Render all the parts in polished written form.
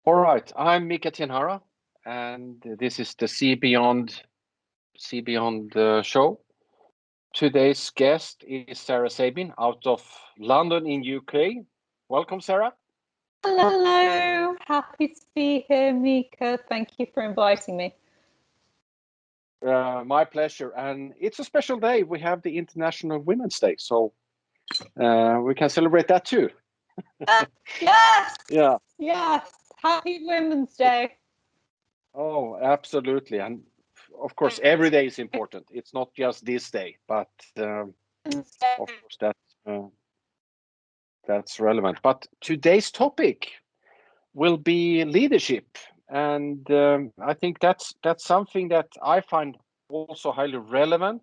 All right, I'm Mika Tienhara, and this is the See Beyond show. Today's guest is Sara Sabin out of London in UK. Welcome, Sara. Hello, happy to be here, Mika. Thank you for inviting me. My pleasure, and it's a special day. We have the International Women's Day, so we can celebrate that too. Yes, Yeah. yes. Happy Women's Day. Oh, absolutely, and of course, every day is important. It's not just this day, but of course that's relevant. But today's topic will be leadership, and I think that's something that I find also highly relevant.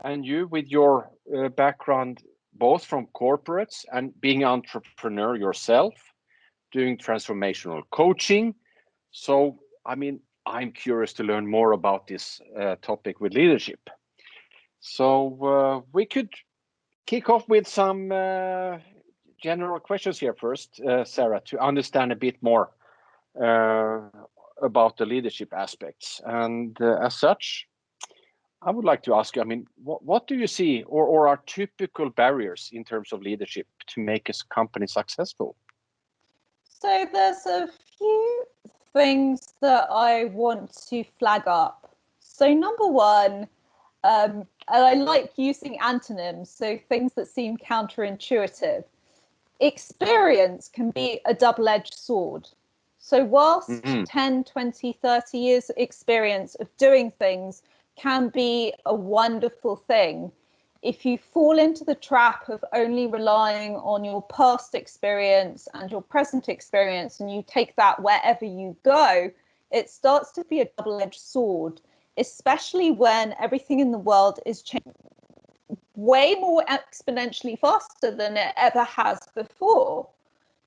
And you, with your background, both from corporates and being an entrepreneur yourself, doing transformational coaching. So, I mean, I'm curious to learn more about this topic with leadership. So we could kick off with some general questions here first, Sara, to understand a bit more uh, about the leadership aspects. And as such, I would like to ask you, I mean, what do you see or are typical barriers in terms of leadership to make a company successful? So there's a few things that I want to flag up. So number one, and I like using antonyms, so things that seem counterintuitive. Experience can be a double-edged sword. So whilst 10, 20, 30 years experience of doing things can be a wonderful thing, if you fall into the trap of only relying on your past experience and your present experience and you take that wherever you go, it starts to be a double-edged sword, especially when everything in the world is changing way more exponentially faster than it ever has before.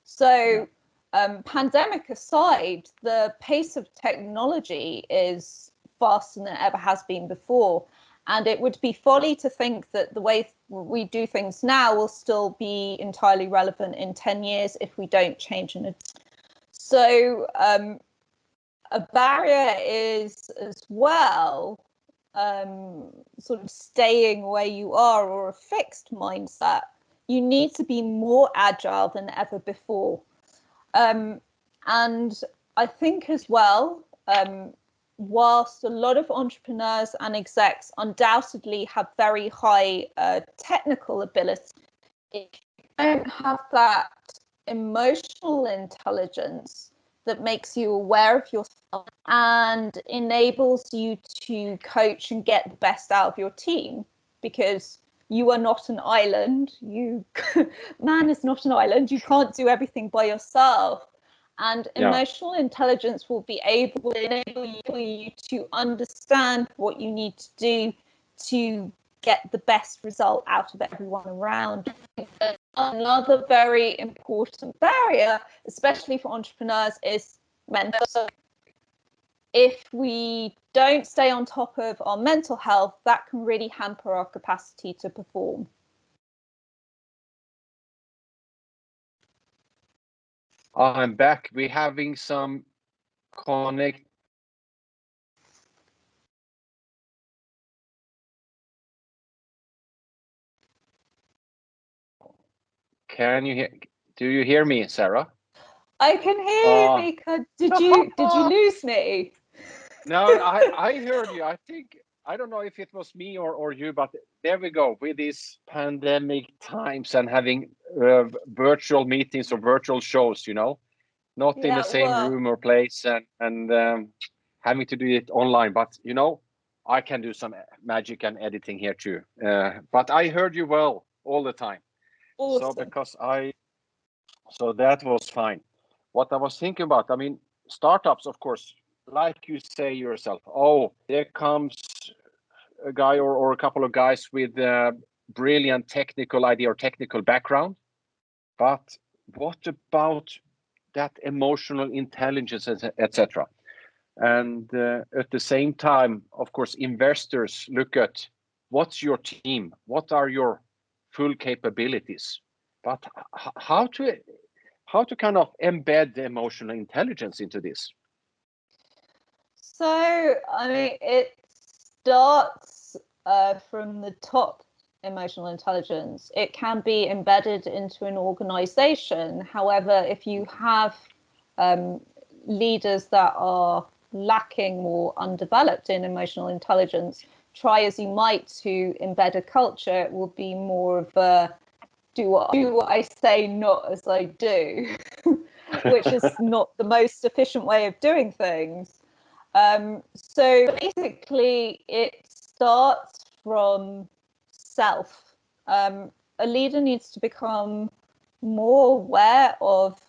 So pandemic aside, the pace of technology is faster than it ever has been before. And it would be folly to think that the way we do things now will still be entirely relevant in 10 years if we don't change. So a barrier is as well sort of staying where you are or a fixed mindset. You need to be more agile than ever before. And I think as well, whilst a lot of entrepreneurs and execs undoubtedly have very high technical ability, if you don't have that emotional intelligence that makes you aware of yourself and enables you to coach and get the best out of your team, because you are not an island. Man is not an island. You can't do everything by yourself. And emotional intelligence will enable you to understand what you need to do to get the best result out of everyone around. Another very important barrier, especially for entrepreneurs, is mental. If we don't stay on top of our mental health, that can really hamper our capacity to perform. I'm back. We're having some connect. Can you hear? Do you hear me, Sara? I can hear you, Mika. Did you lose me? No, I heard you. I think I don't know if it was me or you, but there we go with these pandemic times and having virtual meetings or virtual shows. Not in the same room or place and having to do it online. But I can do some magic and editing here too. But I heard you well all the time. Awesome. So that was fine. What I was thinking about, I mean, startups, of course, like you say yourself, there comes a guy or a couple of guys with a brilliant technical idea or technical background. But what about that emotional intelligence, etc.? And at the same time, of course, investors look at what's your team, what are your full capabilities, but how how to kind of embed the emotional intelligence into this? So, I mean, it starts from the top. Emotional intelligence, it can be embedded into an organization. However, if you have leaders that are lacking or undeveloped in emotional intelligence, try as you might to embed a culture, it will be more of a do what I say, not as I do, which is not the most efficient way of doing things. So basically, it starts from self. A leader needs to become more aware of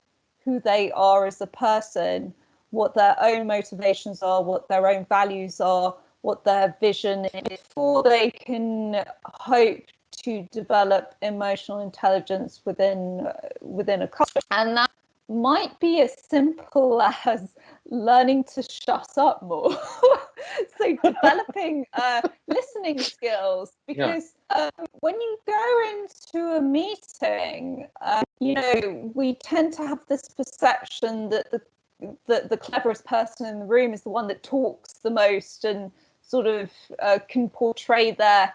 who they are as a person, what their own motivations are, what their own values are, what their vision is, before they can hope to develop emotional intelligence within a culture. And that might be as simple as learning to shut up more. So developing listening skills, because when you go into a meeting, we tend to have this perception that the cleverest person in the room is the one that talks the most and sort of can portray their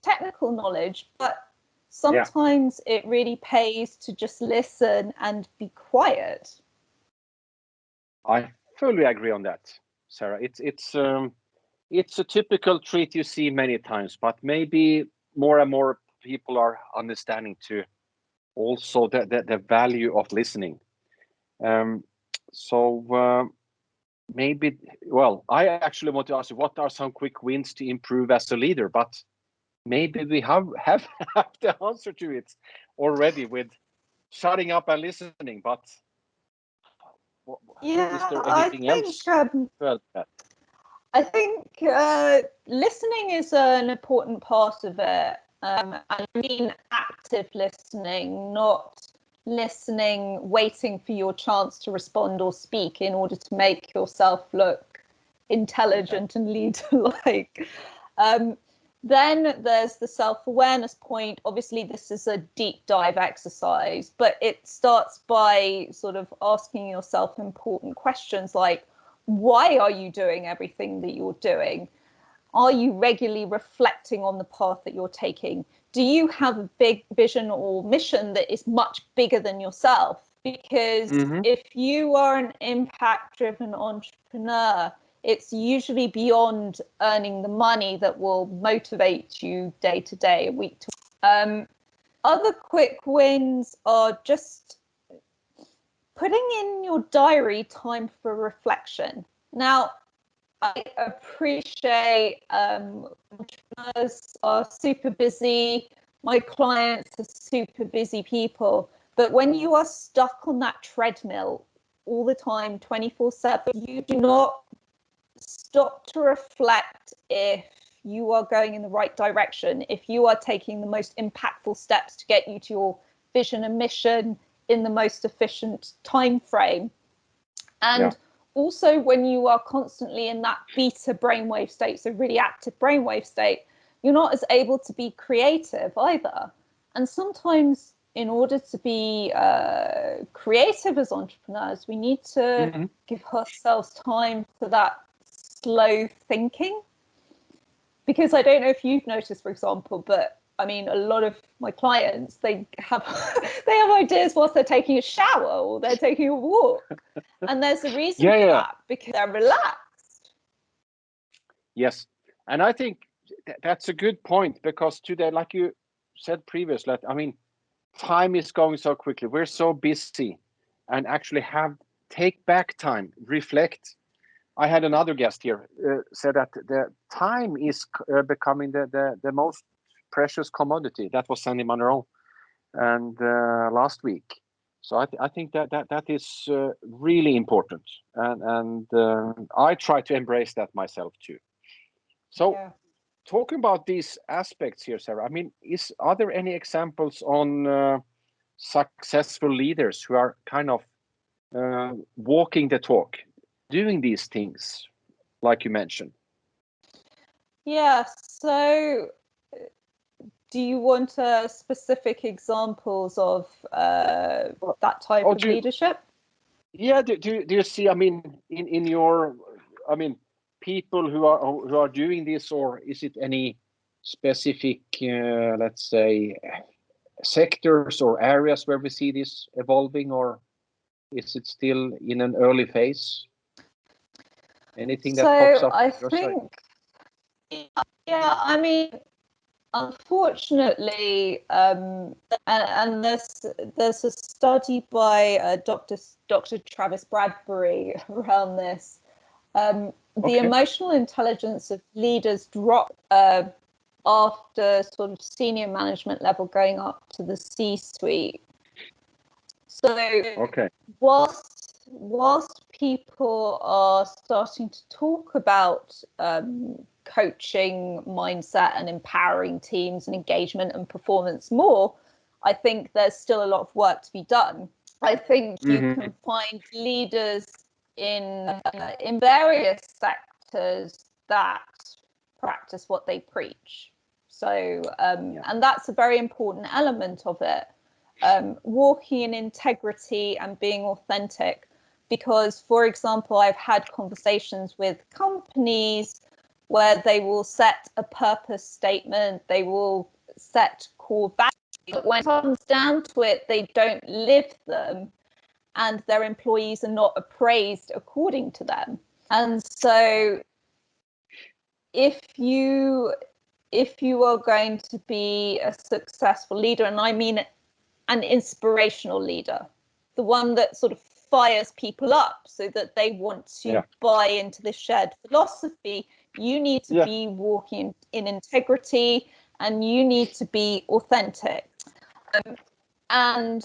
technical knowledge, but sometimes it really pays to just listen and be quiet. I fully agree on that, Sarah. It's a typical trait you see many times, but maybe more and more people are understanding to also the value of listening. Maybe, well, I actually want to ask you, what are some quick wins to improve as a leader? But maybe we have the answer to it already with shutting up and listening. But is there anything else? I think listening is an important part of it. I mean active listening, not listening, waiting for your chance to respond or speak in order to make yourself look intelligent and leader-like. Then there's the self-awareness point. Obviously, this is a deep dive exercise, but it starts by sort of asking yourself important questions like, why are you doing everything that you're doing? Are you regularly reflecting on the path that you're taking? Do you have a big vision or mission that is much bigger than yourself? Because if you are an impact-driven entrepreneur, it's usually beyond earning the money that will motivate you day to day, week to week. Other quick wins are just putting in your diary time for reflection. Now, I appreciate entrepreneurs are super busy. My clients are super busy people. But when you are stuck on that treadmill all the time, 24/7, you do not stop to reflect if you are going in the right direction, if you are taking the most impactful steps to get you to your vision and mission in the most efficient time frame. And also, when you are constantly in that beta brainwave state, so really active brainwave state, you're not as able to be creative either. And sometimes, in order to be creative as entrepreneurs, we need to give ourselves time for that slow thinking. Because I don't know if you've noticed, for example, but I mean, a lot of my clients, they have ideas whilst they're taking a shower or they're taking a walk. And there's a reason for that, because they're relaxed. Yes. And I think that's a good point, because today, like you said previously, I mean, time is going so quickly. We're so busy, and actually take back time, reflect. I had another guest here said that the time is becoming the most precious commodity. That was Sandy Monroe, and last week. So I think that is really important, and I try to embrace that myself too. So, talking about these aspects here, Sarah, I mean, are there any examples on successful leaders who are kind of walking the talk, doing these things, like you mentioned? Yeah, so do you want specific examples of that type of leadership? Yeah, do you see, I mean, in your, I mean, people who are doing this, or is it any specific, let's say, sectors or areas where we see this evolving, or is it still in an early phase? Anything that pops up? I think, yeah, I mean, unfortunately, and there's a study by Dr. Travis Bradbury around this. The emotional intelligence of leaders dropped after sort of senior management level going up to the C-suite. So whilst people are starting to talk about coaching mindset and empowering teams and engagement and performance more, I think there's still a lot of work to be done. I think you can find leaders in various sectors that practice what they preach. So, and that's a very important element of it. Walking in integrity and being authentic. Because, for example, I've had conversations with companies where they will set a purpose statement, they will set core values, but when it comes down to it, they don't live them, and their employees are not appraised according to them. And so if you are going to be a successful leader, and I mean an inspirational leader, the one that sort of fires people up so that they want to buy into the shared philosophy, you need to be walking in integrity, and you need to be authentic. And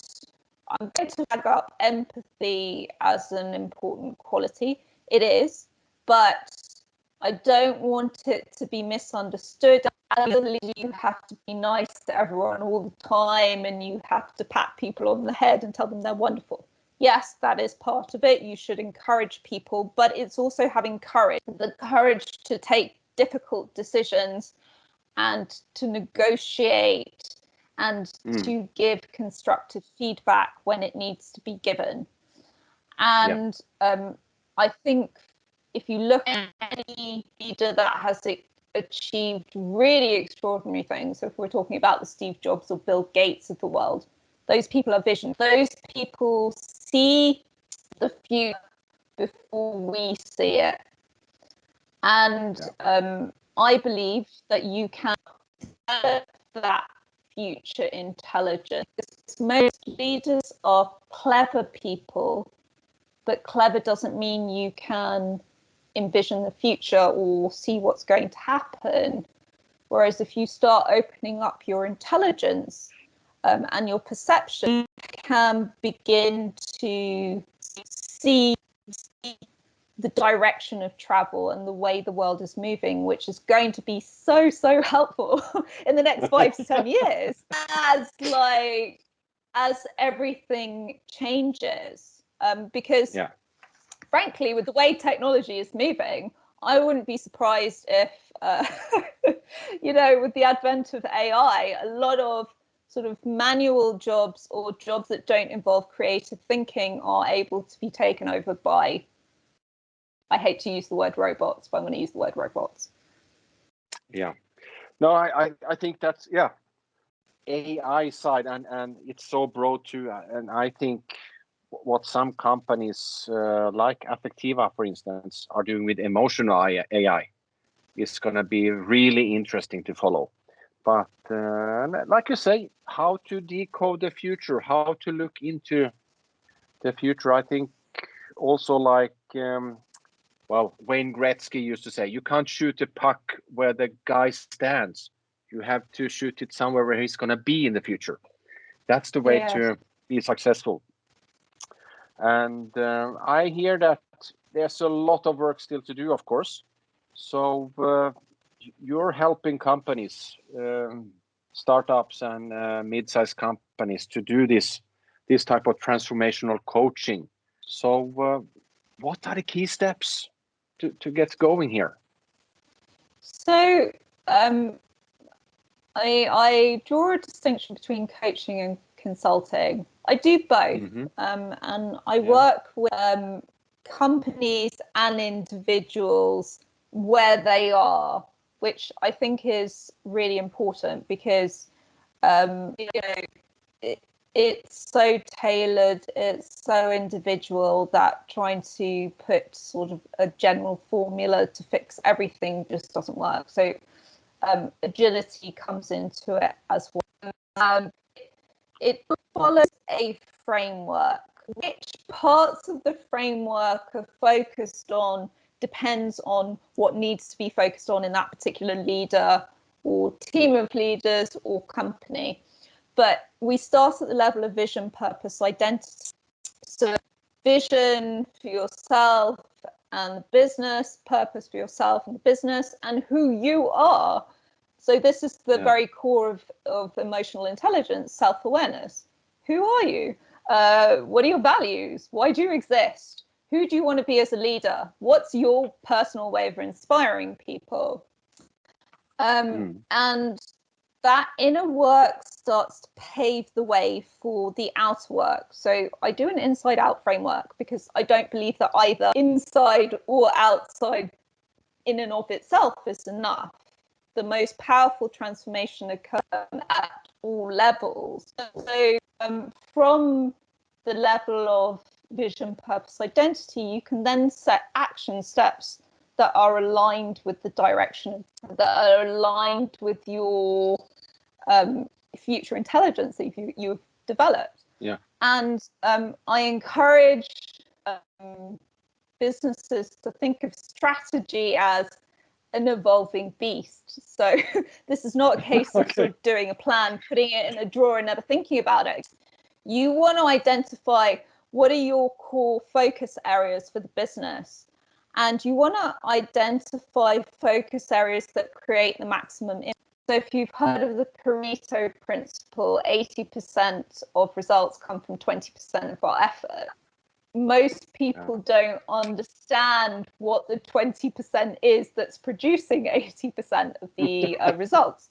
I'm going to flag up empathy as an important quality. It is, but I don't want it to be misunderstood. As a leader, you have to be nice to everyone all the time, and you have to pat people on the head and tell them they're wonderful. Yes, that is part of it. You should encourage people, but it's also having courage, the courage to take difficult decisions and to negotiate and to give constructive feedback when it needs to be given. And I think if you look at any leader that has achieved really extraordinary things, so if we're talking about the Steve Jobs or Bill Gates of the world, those people are vision. Those people see the future before we see it. And I believe that you can develop that future intelligence. Most leaders are clever people, but clever doesn't mean you can envision the future or see what's going to happen. Whereas if you start opening up your intelligence and your perception, you can begin to see the direction of travel and the way the world is moving, which is going to be so helpful in the next 5 to 10 years as everything changes. Because frankly, with the way technology is moving, I wouldn't be surprised if, with the advent of AI, a lot of sort of manual jobs or jobs that don't involve creative thinking are able to be taken over by, I hate to use the word robots, but I'm going to use the word robots. Yeah. No, I think that's, AI side, and it's so broad too. And I think what some companies like Affectiva, for instance, are doing with emotional AI is going to be really interesting to follow. But like you say, how to decode the future, how to look into the future. I think also like, Wayne Gretzky used to say, you can't shoot a puck where the guy stands. You have to shoot it somewhere where he's going to be in the future. That's the way to be successful. And I hear that there's a lot of work still to do, of course. So you're helping companies, startups and mid-sized companies to do this type of transformational coaching. So what are the key steps to get going here? So I draw a distinction between coaching and consulting. I do both, and I work with companies and individuals where they are, which I think is really important because it's so tailored, it's so individual that trying to put sort of a general formula to fix everything just doesn't work. So agility comes into it as well. It follows a framework. Which parts of the framework are focused on depends on what needs to be focused on in that particular leader or team of leaders or company. But we start at the level of vision, purpose, identity. So vision for yourself and the business, purpose for yourself and the business, and who you are. So this is the very core of emotional intelligence, self-awareness. Who are you? What are your values? Why do you exist? Who do you want to be as a leader? What's your personal way of inspiring people? And that inner work starts to pave the way for the outer work. So I do an inside-out framework because I don't believe that either inside or outside in and of itself is enough. The most powerful transformation occurs at all levels. So from the level of vision, purpose, identity, you can then set action steps that are aligned with the direction, that are aligned with your future intelligence that you've developed. Yeah. And I encourage businesses to think of strategy as an evolving beast. So this is not a case of sort of doing a plan, putting it in a drawer and never thinking about it. You want to identify what are your core focus areas for the business, and you want to identify focus areas that create the maximum impact. So if you've heard of the Pareto principle, 80% of results come from 20% of our effort. Most people don't understand what the 20% is that's producing 80% of the results.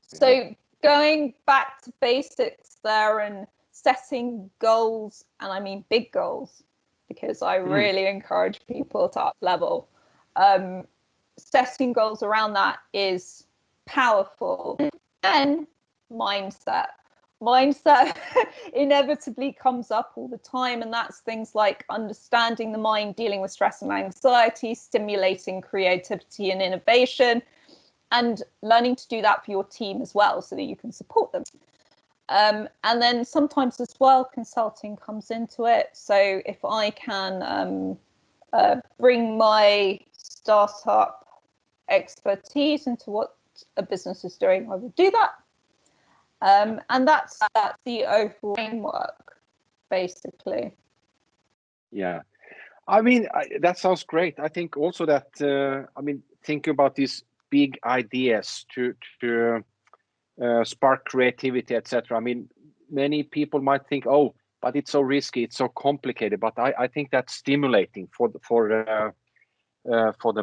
So going back to basics there and setting goals, and I mean big goals, because I really encourage people to up level. Setting goals around that is powerful. And mindset inevitably comes up all the time, and that's things like understanding the mind, dealing with stress and anxiety, stimulating creativity and innovation, and learning to do that for your team as well so that you can support them. And then sometimes as well consulting comes into it. So if I can bring my startup expertise into what a business is doing, I will do that. And that's the overall framework, basically. Yeah, I mean, that sounds great. I think also that, I mean, think about these big ideas to spark creativity, etc. I mean, many people might think, oh, but it's so risky, it's so complicated. But I think that's stimulating for the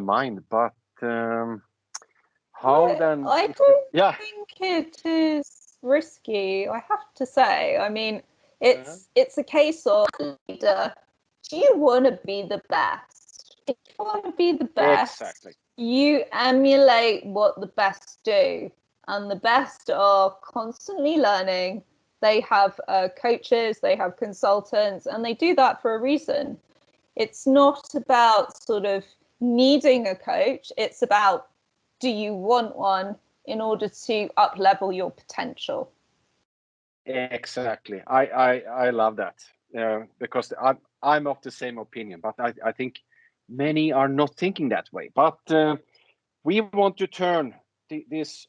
mind. But how then? I don't think it is risky, I have to say. I mean, it's a case of leader. Do you want to be the best? If you want to be the best, you emulate what the best do. And the best are constantly learning. They have coaches, they have consultants, and they do that for a reason. It's not about sort of needing a coach. It's about, do you want one in order to up level your potential? Exactly. I love that because I'm of the same opinion, but I think many are not thinking that way. But we want to turn this,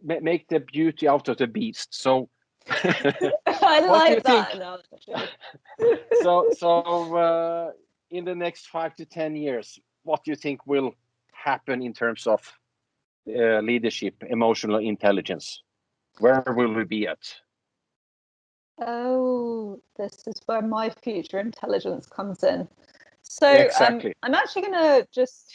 make the beauty out of the beast. So I like that analogy. So in the next 5 to 10 years, what do you think will happen in terms of leadership, emotional intelligence? Where will we be at? Oh, this is where my future intelligence comes in. So Exactly. I'm actually going to just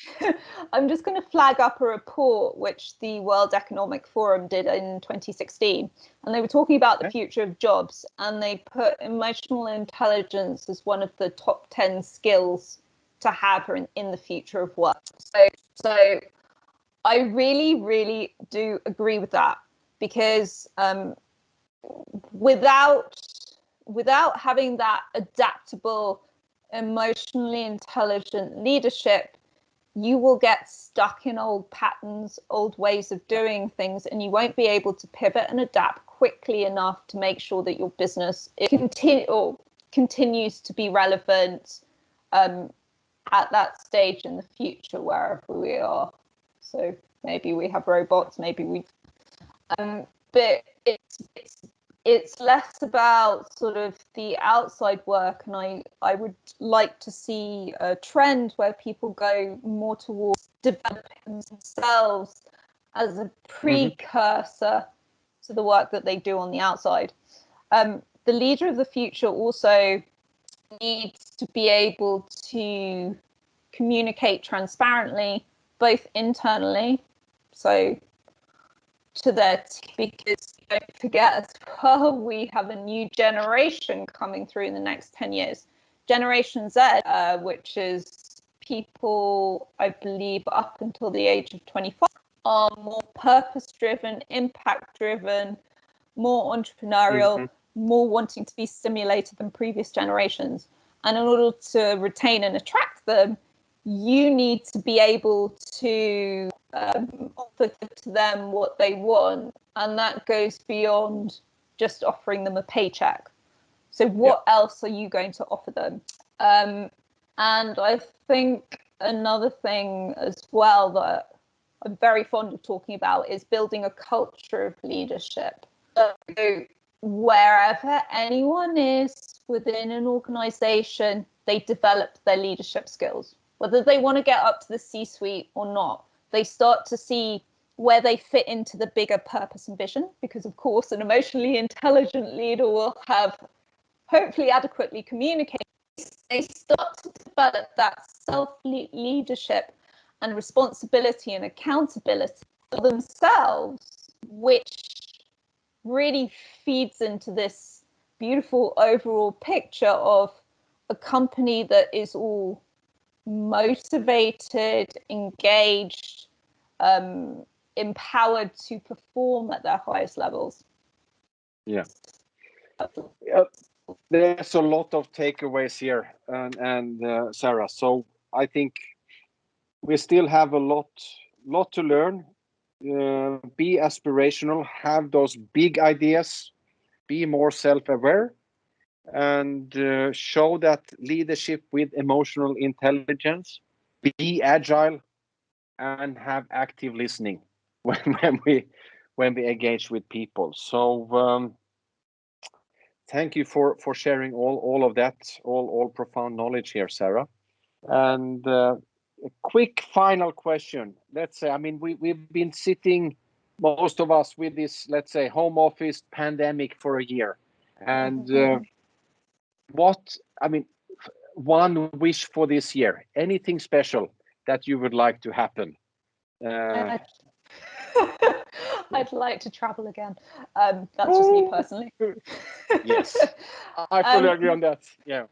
I'm just going to flag up a report which the World Economic Forum did in 2016, and they were talking about the future of jobs, and they put emotional intelligence as one of the top 10 skills to have in the future of work. So I really do agree with that, because without having that adaptable, emotionally intelligent leadership, you will get stuck in old patterns, old ways of doing things, and you won't be able to pivot and adapt quickly enough to make sure that your business continues to be relevant at that stage in the future, wherever we are. So maybe we have robots, maybe we but it's less about sort of the outside work, and I would like to see a trend where people go more towards developing themselves as a precursor to the work that they do on the outside. The leader of the future also needs to be able to communicate transparently, both internally, so to their team, because don't forget as well, we have a new generation coming through in the next 10 years. Generation Z, which is people, I believe, up until the age of 25, are more purpose-driven, impact-driven, more entrepreneurial, more wanting to be stimulated than previous generations. And in order to retain and attract them, you need to be able to offer to them what they want, and that goes beyond just offering them a paycheck. So what else are you going to offer them? And I think another thing as well that I'm very fond of talking about is building a culture of leadership. So wherever anyone is within an organization, they develop their leadership skills. Whether they want to get up to the C-suite or not, they start to see where they fit into the bigger purpose and vision, because of course an emotionally intelligent leader will have hopefully adequately communicated. They start to develop that self-leadership and responsibility and accountability for themselves, which really feeds into this beautiful overall picture of a company that is all motivated, engaged, empowered to perform at their highest levels. Yeah. There's a lot of takeaways here, and Sara. So I think we still have a lot to learn. Be aspirational, have those big ideas, be more self-aware, and show that leadership with emotional intelligence. Be agile and have active listening when we engage with people. So thank you for sharing all of that, all profound knowledge here, Sara. And a quick final question. Let's say, I mean, we've been sitting, most of us, with this, let's say, home office pandemic for a year. And one wish for this year, anything special that you would like to happen? I'd like to travel again. That's just me personally. Yes, I fully agree on that. Yeah.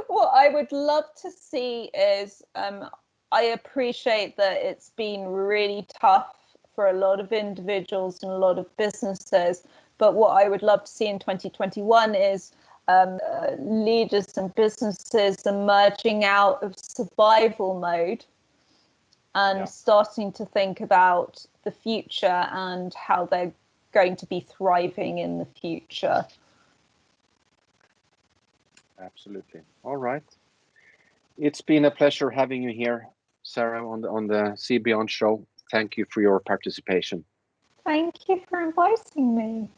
What I would love to see is, I appreciate that it's been really tough for a lot of individuals and a lot of businesses, but what I would love to see in 2021 is leaders and businesses emerging out of survival mode and starting to think about the future and how they're going to be thriving in the future. Absolutely. All right. It's been a pleasure having you here, Sara, on the See Beyond show. Thank you for your participation. Thank you for inviting me.